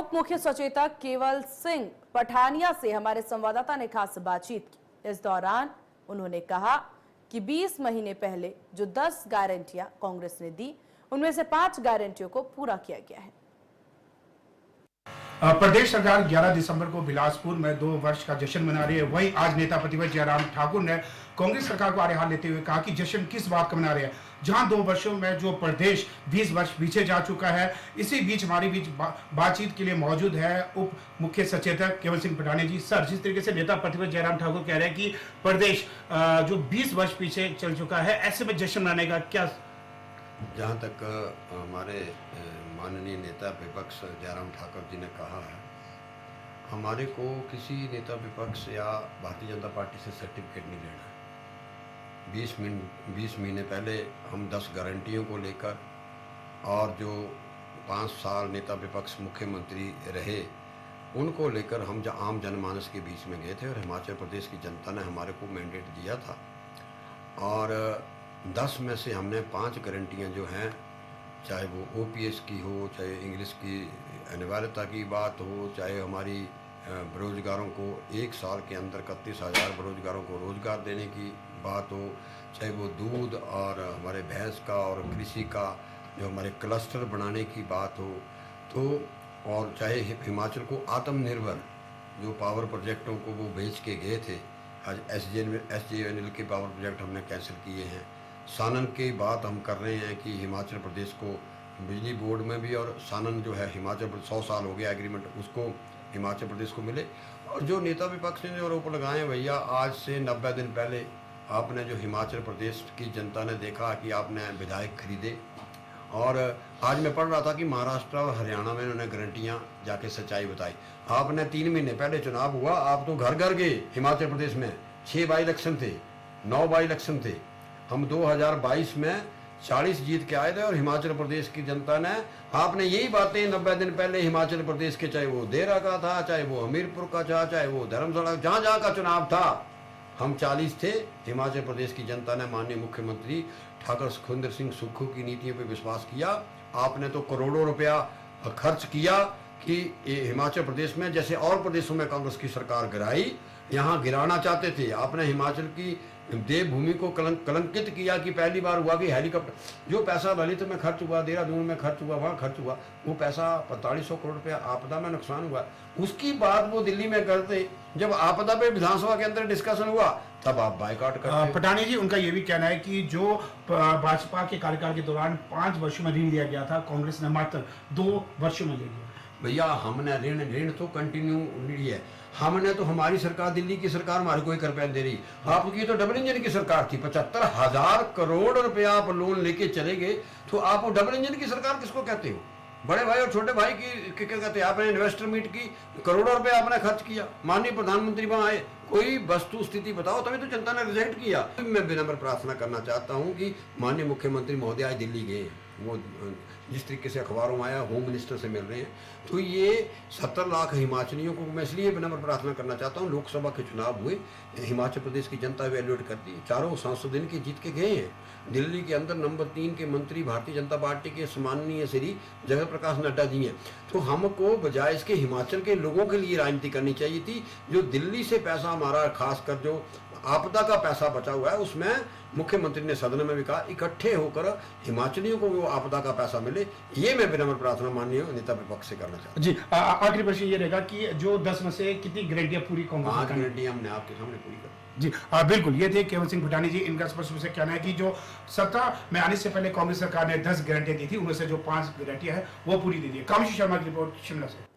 उप मुख्य सचेतक केवल सिंह पठानिया से हमारे संवाददाता ने खास बातचीत की। इस दौरान उन्होंने कहा कि 20 महीने पहले जो 10 गारंटियां कांग्रेस ने दी, उनमें से 5 गारंटियों को पूरा किया गया है। प्रदेश सरकार 11 दिसंबर को बिलासपुर में 2 वर्ष का जश्न मना रही है। वहीं आज नेता प्रतिपक्ष जयराम ठाकुर ने कांग्रेस सरकार को आड़े हाथ लेते हुए कहा कि जश्न किस बात का मना रहे हैं, जहां 2 वर्षों में जो प्रदेश 20 वर्ष पीछे जा चुका है। इसी बीच हमारी बीच बातचीत के लिए मौजूद है उप मुख्य सचेतक केवल सिंह पठानिया जी। सर, जिस तरीके से नेता प्रतिपक्ष जयराम ठाकुर कह रहे हैं कि प्रदेश जो 20 वर्ष पीछे चल चुका है, ऐसे में जश्न मनाने का क्या? जहाँ तक हमारे माननीय नेता विपक्ष जयराम ठाकुर जी ने कहा है, हमारे को किसी नेता विपक्ष या भारतीय जनता पार्टी से सर्टिफिकेट नहीं लेना है। 20 महीने पहले हम 10 गारंटियों को लेकर और जो 5 साल नेता विपक्ष मुख्यमंत्री रहे उनको लेकर हम आम जनमानस के बीच में गए थे और हिमाचल प्रदेश की जनता ने हमारे को मैंडेट दिया था। और 10 में से हमने 5 गारंटियाँ जो हैं, चाहे वो OPS की हो, चाहे इंग्लिश की अनिवार्यता की बात हो, चाहे हमारी बेरोजगारों को 1 साल के अंदर 31,000 बेरोजगारों को रोजगार देने की बात हो, चाहे वो दूध और हमारे भैंस का और कृषि का जो हमारे क्लस्टर बनाने की बात हो, तो और चाहे हिमाचल को आत्मनिर्भर जो पावर प्रोजेक्टों को वो बेच के गए थे, आज SJVN के पावर प्रोजेक्ट हमने कैंसिल किए हैं। सानन की बात हम कर रहे हैं कि हिमाचल प्रदेश को बिजली बोर्ड में भी, और सानन जो है हिमाचल प्रदेश 100 साल हो गया एग्रीमेंट, उसको हिमाचल प्रदेश को मिले। और जो नेता विपक्ष ने जो आरोप लगाए हैं, भैया आज से 90 दिन पहले आपने जो हिमाचल प्रदेश की जनता ने देखा कि आपने विधायक खरीदे, और आज मैं पढ़ रहा था कि महाराष्ट्र और हरियाणा में उन्होंने गारंटियाँ जाके सच्चाई बताई। आपने 3 महीने पहले चुनाव हुआ, आप तो घर घर गए हिमाचल प्रदेश में। 6 बाई इलेक्शन थे, 9 बाई इलेक्शन थे। हम 2022 में 40 जीत के आए थे और हिमाचल प्रदेश की जनता ने, आपने यही बातें 90 दिन पहले हिमाचल प्रदेश के, चाहे वो देहरा का था, चाहे वो हमीरपुर का था, चाहे वो धर्मशाला, जहाँ जहाँ का चुनाव था, हम 40 थे। हिमाचल प्रदेश की जनता ने माननीय मुख्यमंत्री ठाकुर सुखविंदर सिंह सुक्खू की नीतियों पर विश्वास किया। आपने तो करोड़ों रुपया खर्च किया कि हिमाचल प्रदेश में, जैसे और प्रदेशों में कांग्रेस की सरकार गिराई, यहाँ गिराना चाहते थे। आपने हिमाचल की देवभूमि को कलंकित किया कि पहली बार हुआ कि हेलीकॉप्टर, जो पैसा ललित में खर्च हुआ, देहरादून में खर्च हुआ, वहाँ खर्च हुआ, वो पैसा 4500 करोड़ रुपया आपदा में नुकसान हुआ। उसकी बात वो दिल्ली में करते, जब आपदा पे विधानसभा के अंदर डिस्कशन हुआ तब आप बाइकआउट करते। पठानिया जी, उनका ये भी कहना है कि जो भाजपा के कार्यकाल के दौरान 5 वर्षों में ऋण लिया गया था, कांग्रेस ने मात्र 2 वर्षों में ले लिया। भैया हमने ऋण तो कंटिन्यू ली है। हमने तो, हमारी सरकार, दिल्ली की सरकार हमारे को 1 रुपया दे रही, आपकी तो डबल इंजन की सरकार थी। 75,000 करोड़ रुपया आप लोन लेके चले गए, तो आप डबल इंजन की सरकार किसको कहते हो? बड़े भाई और छोटे भाई की क्या कहते हैं? आपने इन्वेस्टर मीट की, करोड़ों रुपया आपने खर्च किया, माननीय प्रधानमंत्री वहां आए, कोई वस्तु स्थिति बताओ, तभी तो जनता ने रिजेक्ट किया। मैं विनम्र प्रार्थना करना चाहता हूं कि माननीय मुख्यमंत्री महोदय आज दिल्ली गए, वो जिस तरीके से अखबारों में आया होम मिनिस्टर से मिल रहे हैं, तो ये 70 लाख हिमाचलियों को मैं इसलिए विनम्र प्रार्थना करना चाहता हूँ। लोकसभा के चुनाव हुए, हिमाचल प्रदेश की जनता इवैल्यूएट करती है, 4 सांसद इनके जीत के गए हैं। दिल्ली के अंदर नंबर 3 के मंत्री भारतीय जनता पार्टी के सम्माननीय श्री जगत प्रकाश नड्डा जी हैं। तो हमको बजाय इसके हिमाचल के लोगों के लिए राजनीति करनी चाहिए थी। जो दिल्ली से पैसा हमारा, खासकर जो आपदा का पैसा बचा हुआ है, उसमें मुख्यमंत्री ने सदन में भी कहा इकट्ठे होकर हिमाचलियों को वो आपदा का पैसा मिले। ये मैं विनम्र प्रार्थना माननीय नेता विपक्ष से करना चाहता हूँ जी। आखिरी प्रश्न ये रहेगा कि जो 10 में से कितनी गारंटियां पूरी कांग्रेस? 5 गारंटियां हमने आपके सामने पूरी कर जी। बिल्कुल, ये थे केवल सिंह पठानिया जी। इनका स्पष्ट रूप से कहना है कि जो सत्ता में आने से पहले कांग्रेस सरकार ने 10 गारंटियां दी थी, उनमें से जो 5 गारंटियां हैं वो पूरी दे दी है। कामेश शर्मा की रिपोर्ट शिमला से।